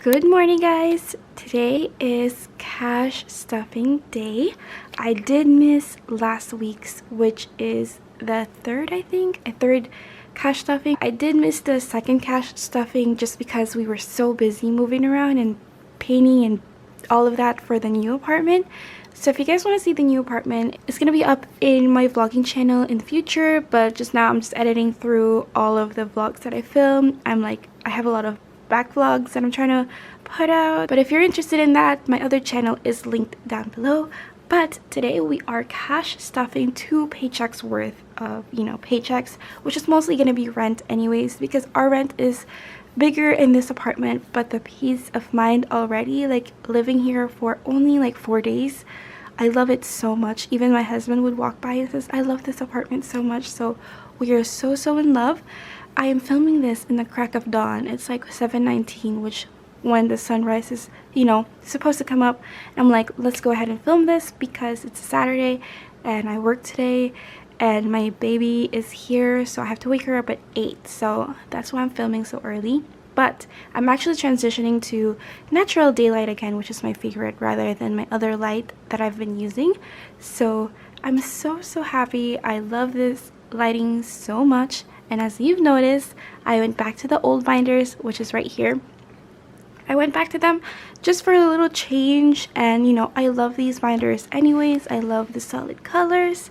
Good morning, guys. Today is cash stuffing day. I did miss last week's, which is the third, I think, a third cash stuffing. I did miss the second cash stuffing just because we were so busy moving around and painting and all of that for the new apartment. So if you guys want to see the new apartment, it's going to be up in my vlogging channel in the future, but just now I'm just editing through all of the vlogs that I filmed. I have a lot of back vlogs that I'm trying to put out, but if you're interested in that, my other channel is linked down below. But today we are cash stuffing 2 paychecks worth of paychecks, which is mostly going to be rent anyways, because our rent is bigger in this apartment. But the peace of mind already, like living here for only like 4 days, I love it so much. Even my husband would walk by and says, I love this apartment so much. So we are so in love. I am filming this in the crack of dawn. It's like 7:19, which when the sunrise is supposed to come up. I'm like, let's go ahead and film this because it's a Saturday and I work today and my baby is here, so I have to wake her up at 8. So that's why I'm filming so early. But I'm actually transitioning to natural daylight again, which is my favorite, rather than my other light that I've been using. So I'm so happy. I love this lighting so much. And as you've noticed, I went back to the old binders, which is right here. I went back to them just for a little change, and I love these binders anyways. I love the solid colors,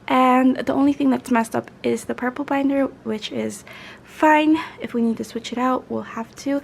and the only thing that's messed up is the purple binder, which is fine. If we need to switch it out, we'll have to.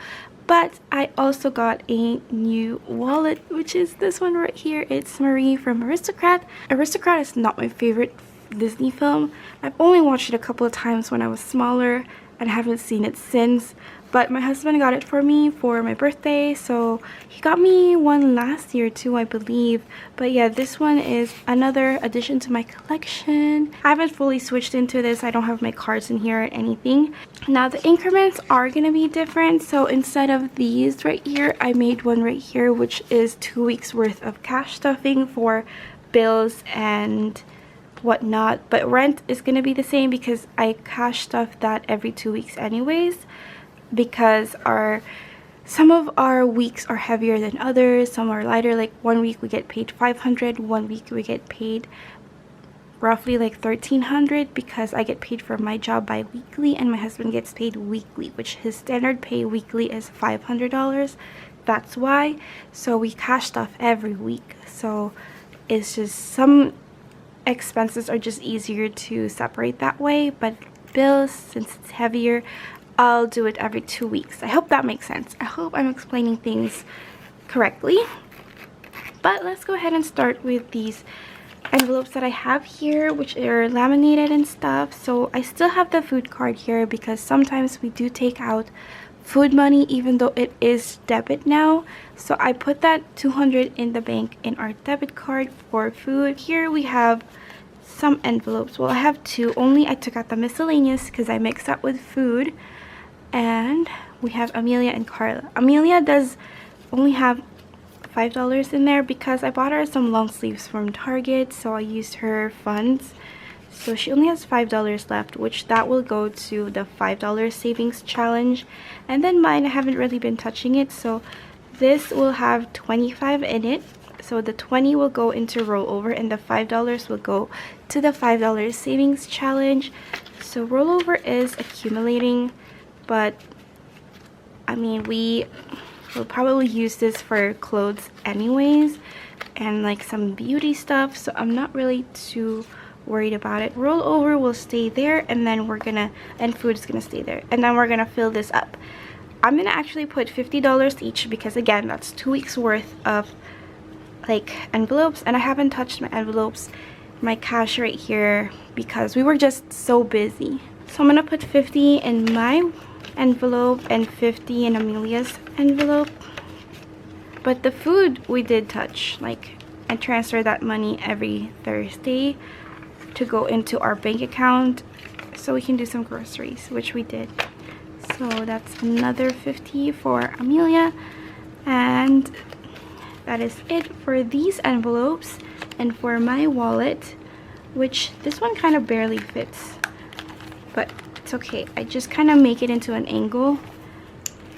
But I also got a new wallet, which is this one right here. It's Marie from Aristocrat. Aristocrat is not my favorite Disney film. I've only watched it a couple of times when I was smaller and haven't seen it since. But my husband got it for me for my birthday, so he got me one last year too, I believe. But yeah, this one is another addition to my collection. I haven't fully switched into this. I don't have my cards in here or anything. Now the increments are gonna be different. So instead of these right here, I made one right here, which is 2 weeks worth of cash stuffing for bills and whatnot. But rent is gonna be the same because I cash stuff that every 2 weeks anyways, because some of our weeks are heavier than others. Some are lighter. Like 1 week we get paid 500, 1 week we get paid roughly like 1300, because I get paid for my job bi-weekly and my husband gets paid weekly, which his standard pay weekly is $500. That's why. So we cash stuff every week, so it's just some expenses are just easier to separate that way. But bills, since it's heavier, I'll do it every 2 weeks. I hope that makes sense. I hope I'm explaining things correctly. But let's go ahead and start with these envelopes that I have here, which are laminated and stuff. So I still have the food card here because sometimes we do take out food money even though it is debit now. So I put that 200 in the bank in our debit card for food. Here we have some envelopes. Well, I have 2. Only I took out the miscellaneous because I mixed that with food. And we have Amelia and Carla. Amelia does only have $5 in there because I bought her some long sleeves from Target, so I used her funds. So she only has $5 left, which that will go to the $5 savings challenge. And then mine, I haven't really been touching it, so this will have 25 in it. So the 20 will go into rollover and the $5 will go to the $5 savings challenge. So rollover is accumulating, but I mean, we will probably use this for clothes anyways and like some beauty stuff, so I'm not really too worried about it. Rollover will stay there, and then and food is gonna stay there, and then we're gonna fill this up. I'm gonna actually put $50 each because again, that's 2 weeks worth of like envelopes, and I haven't touched my envelopes, my cash right here, because we were just so busy. So I'm gonna put 50 in my envelope and 50 in Amelia's envelope. But the food we did touch, like, and transfer that money every Thursday to go into our bank account so we can do some groceries, which we did. So that's another 50 for Amelia, and that is it for these envelopes. And for my wallet, which this one kind of barely fits, but it's okay. I just kind of make it into an angle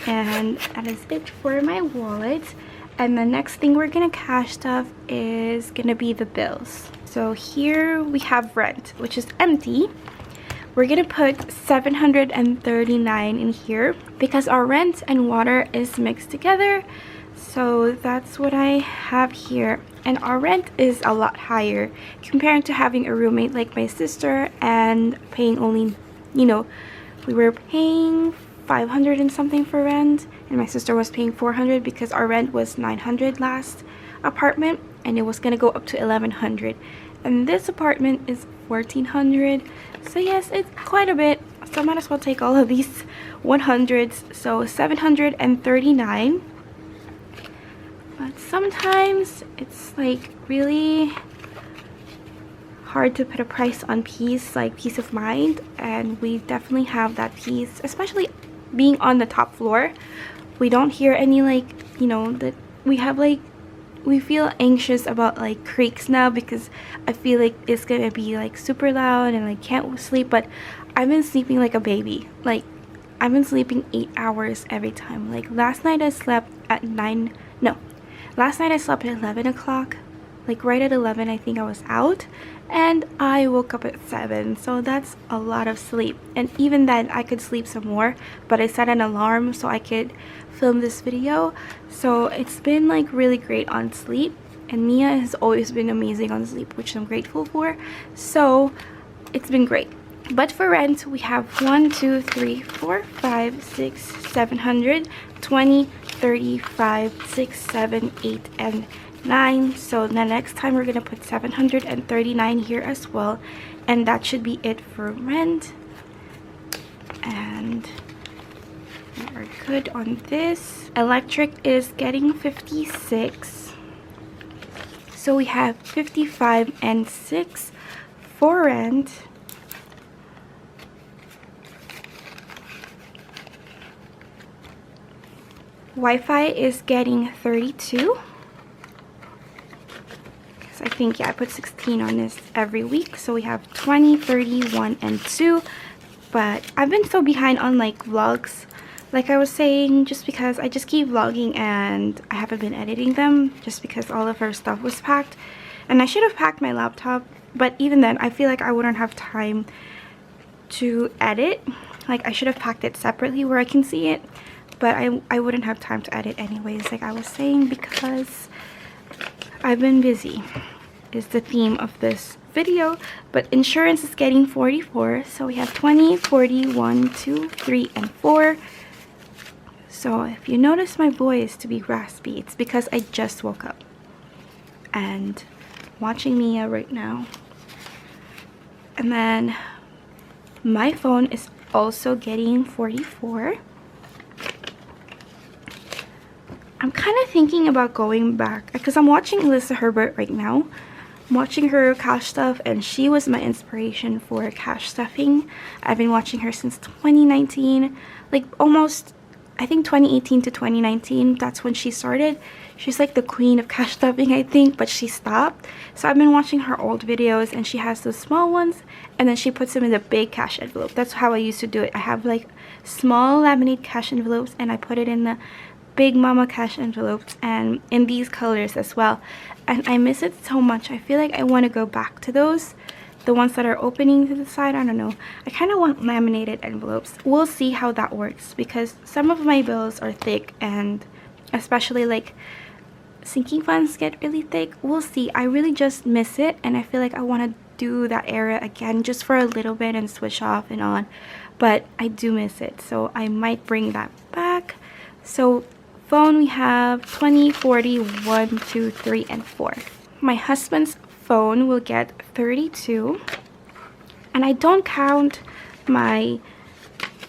And that is it for my wallet. And the next thing we're gonna cash stuff is gonna be the bills. So here we have rent, which is empty. We're gonna put 739 in here because our rent and water is mixed together. So that's what I have here. And our rent is a lot higher compared to having a roommate like my sister and paying only, you know, we were paying 500 and something for rent, and my sister was paying 400 because our rent was 900 last apartment, and it was gonna go up to 1100, and this apartment is 1400. So yes, it's quite a bit, so I might as well take all of these 100s. So 739. But sometimes it's like really hard to put a price on peace, like peace of mind, and we definitely have that peace, especially being on the top floor. We don't hear any, like, you know, that we have, like, we feel anxious about like creaks now because I feel like it's gonna be like super loud and I can't sleep. But I've been sleeping like a baby. Like, I've been sleeping 8 hours every time. Like last night I slept at last night I slept at 11 o'clock. Like right at 11 I think I was out, and I woke up at 7, so that's a lot of sleep. And even then I could sleep some more, but I set an alarm so I could film this video. So it's been like really great on sleep, and Mia has always been amazing on sleep, which I'm grateful for. So it's been great. But for rent we have 1, 2, 3, 4, 5, 6, 700, 20, 35, 6, 7, 8, and 9. So the next time we're gonna put 739 here as well, and that should be it for rent. And we are good on this. Electric is getting 56, so we have 55 and 6 for rent. Wi-Fi is getting 32. I think, yeah, I put 16 on this every week, so we have 20, 31, and 2. But I've been so behind on like vlogs, like I was saying, just because I just keep vlogging and I haven't been editing them just because all of her stuff was packed. And I should have packed my laptop, but even then I feel like I wouldn't have time to edit. Like, I should have packed it separately where I can see it, but I wouldn't have time to edit anyways, like I was saying, because I've been busy is the theme of this video. But insurance is getting 44, so we have 20, 40, 1, 2, 3, and 4. So if you notice my voice to be raspy, it's because I just woke up and watching Mia right now. And then my phone is also getting 44. I'm kind of thinking about going back because I'm watching Alyssa Herbert right now. I'm watching her cash stuff, and she was my inspiration for cash stuffing. I've been watching her since 2019, like almost, I think 2018 to 2019. That's when she started. She's like the queen of cash stuffing, I think, but she stopped. So I've been watching her old videos, and she has those small ones, and then she puts them in the big cash envelope. That's how I used to do it. I have like small laminated cash envelopes, and I put it in the big mama cash envelopes, and in these colors as well. And I miss it so much. I feel like I want to go back to those, the ones that are opening to the side. I don't know, I kind of want laminated envelopes. We'll see how that works, because some of my bills are thick, and especially like sinking funds get really thick. We'll see. I really just miss it, and I feel like I want to do that era again just for a little bit and switch off and on, but I do miss it, so I might bring that back. So phone, we have 20, 40, 1, 2, 3, and 4. My husband's phone will get 32, and I don't count my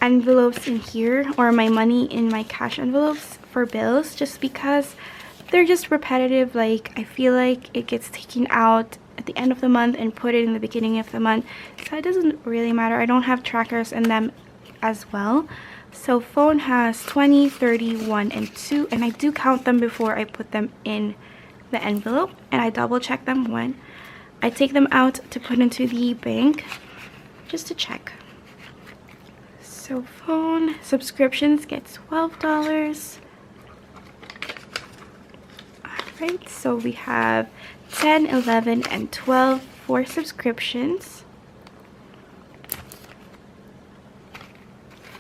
envelopes in here or my money in my cash envelopes for bills, just because they're just repetitive. Like, I feel like it gets taken out at the end of the month and put it in the beginning of the month, so it doesn't really matter. I don't have trackers in them as well. So phone has 20, 30, 1, and 2, and I do count them before I put them in the envelope, and I double check them when I take them out to put into the bank, just to check. So phone subscriptions get $12. Alright, so we have 10, 11, and 12 for subscriptions.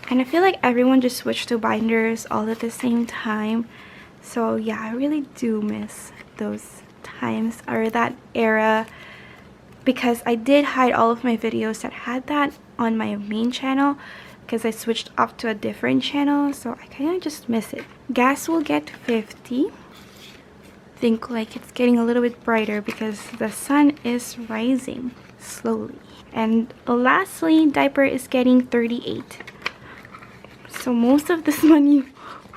And I feel like everyone just switched to binders all at the same time. So yeah, I really do miss those times or that era, because I did hide all of my videos that had that on my main channel because I switched off to a different channel, so I kind of just miss it. Gas will get 50. Think like it's getting a little bit brighter because the sun is rising slowly. And lastly, diaper is getting 38. So most of this money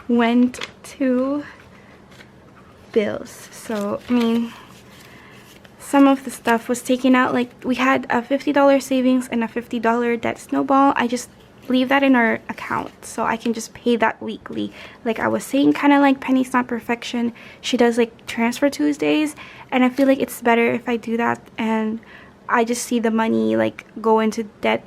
went to bills. So I mean, some of the stuff was taken out. Like we had a $50 savings and a $50 debt snowball. I just leave that in our account so I can just pay that weekly. Like I was saying, kind of like Penny's Not Perfection, she does like transfer Tuesdays, and I feel like it's better if I do that and I just see the money like go into debt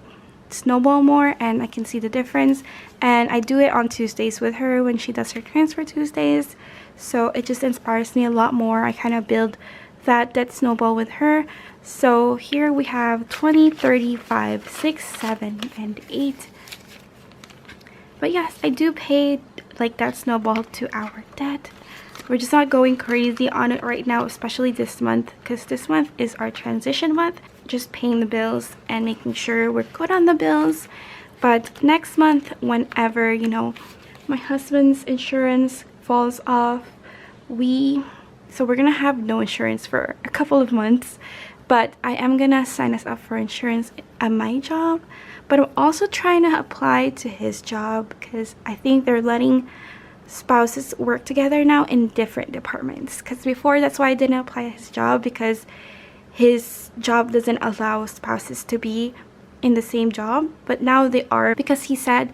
snowball more and I can see the difference. And I do it on Tuesdays with her when she does her transfer Tuesdays, so it just inspires me a lot more. I kind of build that debt snowball with her. So here we have 20, 35, 6, 7, and 8. But yes, I do pay like that snowball to our debt. We're just not going crazy on it right now, especially this month, because this month is our transition month. Just paying the bills and making sure we're good on the bills. But next month, whenever, you know, my husband's insurance falls off, so we're gonna have no insurance for a couple of months. But I am gonna sign us up for insurance at my job. But I'm also trying to apply to his job because I think they're letting spouses work together now in different departments. Because before, that's why I didn't apply at his job, because his job doesn't allow spouses to be in the same job. But now they are, because he said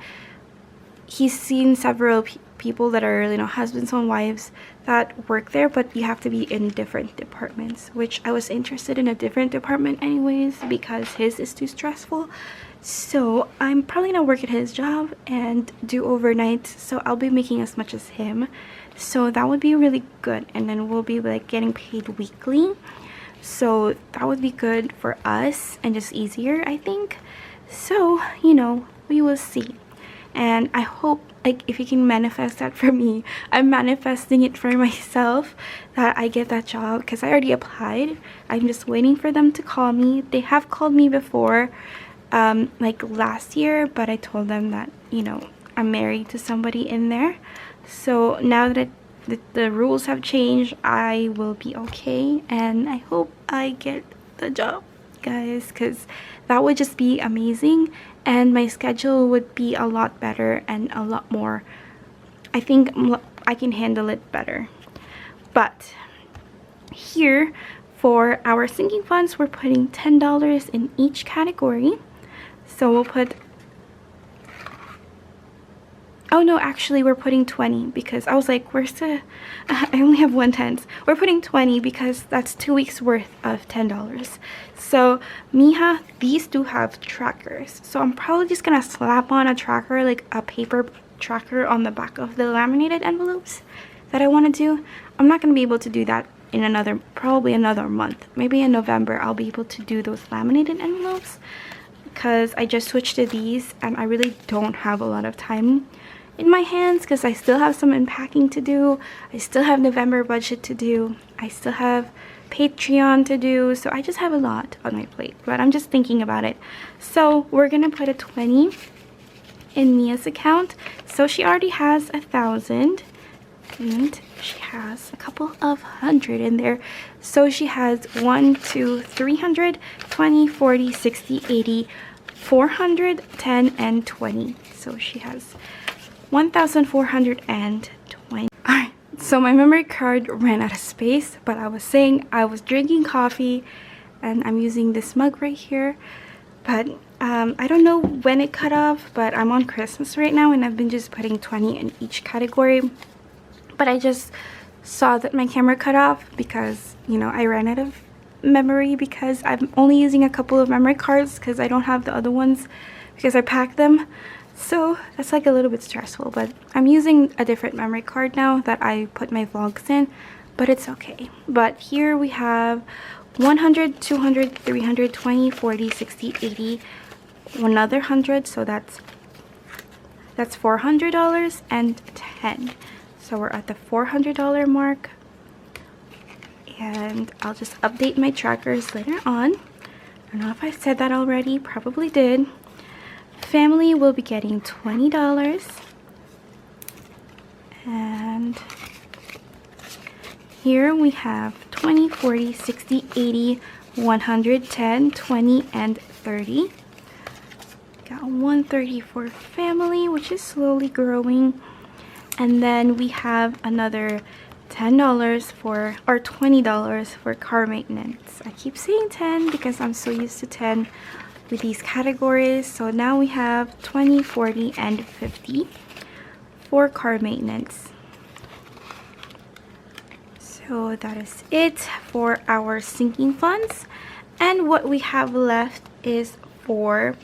he's seen several people that are, you know, husbands and wives that work there, but you have to be in different departments, which I was interested in a different department anyways because his is too stressful. So I'm probably gonna work at his job and do overnight, so I'll be making as much as him, so that would be really good. And then we'll be like getting paid weekly, so that would be good for us and just easier, I think. So, you know, we will see. And I hope, like, if you can manifest that for me. I'm manifesting it for myself, that I get that job, because I already applied. I'm just waiting for them to call me. They have called me before, like last year, but I told them that, you know, I'm married to somebody in there. So now that the rules have changed, I will be okay. And I hope I get the job, guys, because that would just be amazing. And my schedule would be a lot better and a lot more, I think I can handle it better. But here for our sinking funds, we're putting $10 in each category. So we'll put, oh no, actually we're putting 20 because I was like, where's the, I only have 1/10. We're putting 20 because that's 2 weeks worth of $10. So Miha, these do have trackers. So I'm probably just gonna slap on a tracker, like a paper tracker on the back of the laminated envelopes that I want to do. I'm not gonna be able to do that in probably another month. Maybe in November I'll be able to do those laminated envelopes because I just switched to these and I really don't have a lot of time in my hands because I still have some unpacking to do. I still have November budget to do. I still have Patreon to do. So I just have a lot on my plate, but I'm just thinking about it. So we're gonna put a 20 in Mia's account. So she already has 1,000 and she has a couple of hundred in there. So she has 1, 2, 300, 20, 40, 60, 80, 400, 10, and 20. So she has 1,420. Alright, so my memory card ran out of space, but I was saying I was drinking coffee and I'm using this mug right here. But I don't know when it cut off, but I'm on Christmas right now and I've been just putting 20 in each category. But I just saw that my camera cut off because, you know, I ran out of memory because I'm only using a couple of memory cards because I don't have the other ones because I packed them. So that's like a little bit stressful, but I'm using a different memory card now that I put my vlogs in, but it's okay. But here we have 100, 200, 300, 20, 40, 60, 80, another 100, so that's $400 and 10. So we're at the $400 mark, and I'll just update my trackers later on. I don't know if I said that already, probably did. Family will be getting $20, and here we have 20, 40, 60, 80, 110, 20, and 30. Got 130 for family, which is slowly growing. And then we have another $10 for, or $20 for car maintenance. I keep saying 10 because I'm so used to 10 with these categories. So now we have 20, 40, and 50 for car maintenance. So that is it for our sinking funds. And what we have left is for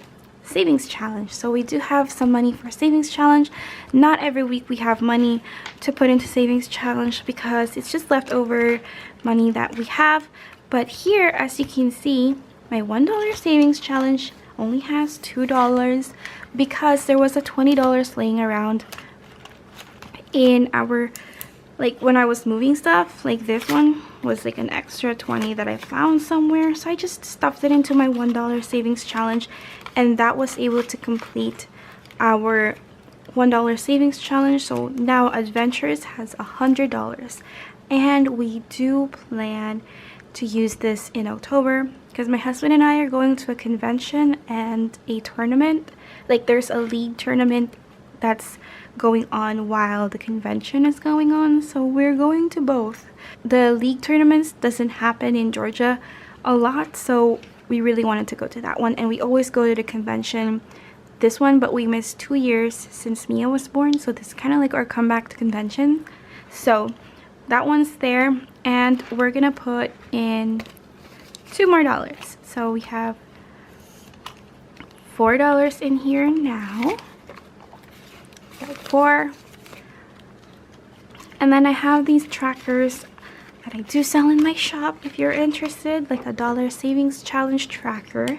savings challenge. So we do have some money for savings challenge. Not every week we have money to put into savings challenge because it's just leftover money that we have. But here, as you can see, my $1 savings challenge only has $2 because there was a $20 laying around in our, like when I was moving stuff. Like this one was like an extra 20 that I found somewhere, so I just stuffed it into my $1 savings challenge, and that was able to complete our $1 savings challenge. So now Adventures has $100, and we do plan to use this in October because my husband and I are going to a convention and a tournament. Like there's a league tournament that's going on while the convention is going on, so we're going to both. The league tournaments doesn't happen in Georgia a lot, so we really wanted to go to that one, and we always go to the convention this one, but we missed 2 years since Mia was born, so this is kind of like our comeback to convention. So that one's there, and we're gonna put in $2 more. So we have $4 in here now. 4. And then I have these trackers that I do sell in my shop if you're interested, like a $1 savings challenge tracker.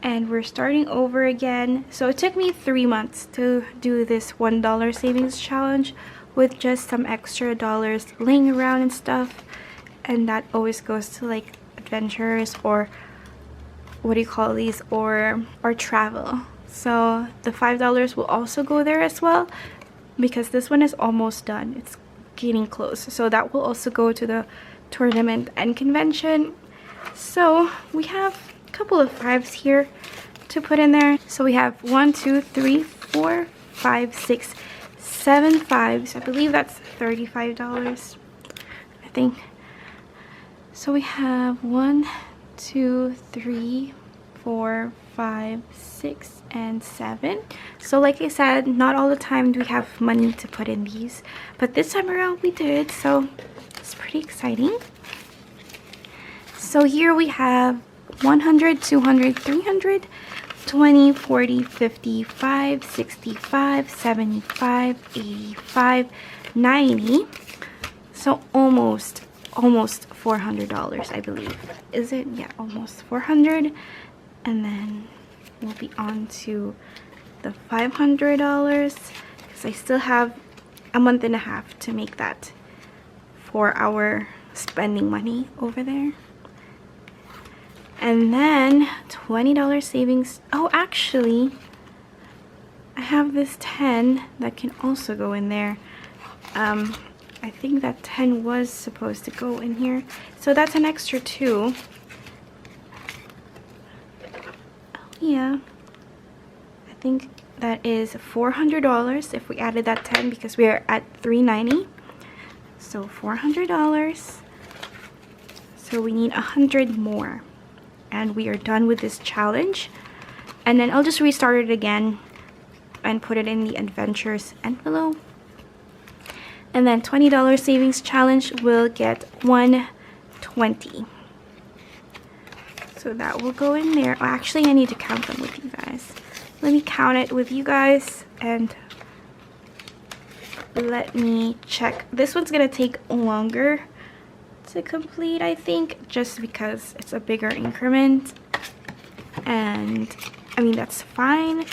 And we're starting over again. So it took me 3 months to do this $1 savings challenge with just some extra dollars laying around and stuff, and that always goes to like Adventures or what do you call these, or travel. So the $5 will also go there as well because this one is almost done. It's getting close, so that will also go to the tournament and convention. So we have a couple of 5s here to put in there. So we have 1, 2, 3, 4, 5, 6, 7 5s. I believe that's $35, I think. So we have 1, 2, 3, 4, 5, 6, and 7. So like I said, not all the time do we have money to put in these, but this time around we did, so it's pretty exciting. So here we have 100, 200, 300, 20, 40, 55, 65, 75, 85, 90. So almost $400, I believe. Is it? Yeah, almost 400. And then we'll be on to the $500 because I still have a month and a half to make that for our spending money over there. And then $20 savings. Oh, actually, I have this 10 that can also go in there. I think that 10 was supposed to go in here, so that's an extra 2. Yeah, I think that is $400 if we added that 10 because we are at $390. So $400. So we need 100 more, and we are done with this challenge. And then I'll just restart it again and put it in the Adventures envelope. And then $20 savings challenge will get 120. So that will go in there. Oh, actually, I need to count them with you guys. let me count it with you guys and let me check. This one's gonna take longer to complete, I think, just because it's a bigger increment, and I mean that's fine.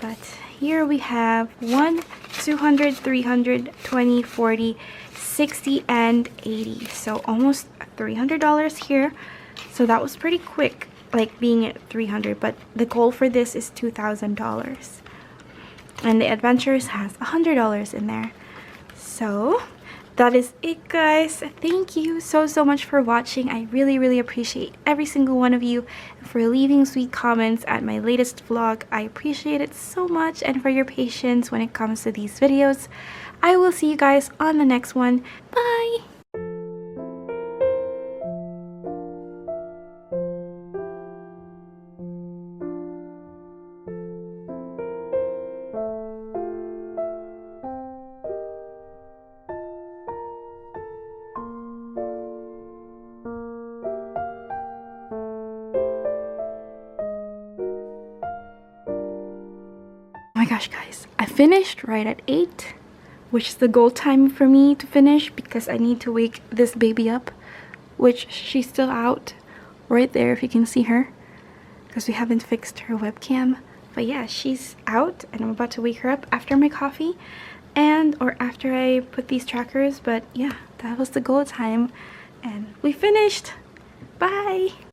But here we have 1, 200, 300, 20, 40, 60, and 80. So almost $300 here. So that was pretty quick, like being at 300, but the goal for this is $2,000. And the Adventures has $100 in there. So that is it, guys. Thank you so much for watching. I really appreciate every single one of you for leaving sweet comments at my latest vlog. I appreciate it so much, and for your patience when it comes to these videos. I will see you guys on the next one. Bye! Oh my gosh, guys, I finished right at 8, which is the goal time for me to finish because I need to wake this baby up, which she's still out right there if you can see her, because we haven't fixed her webcam. But yeah, she's out and I'm about to wake her up after my coffee or after I put these trackers. But yeah, that was the goal time and we finished. Bye!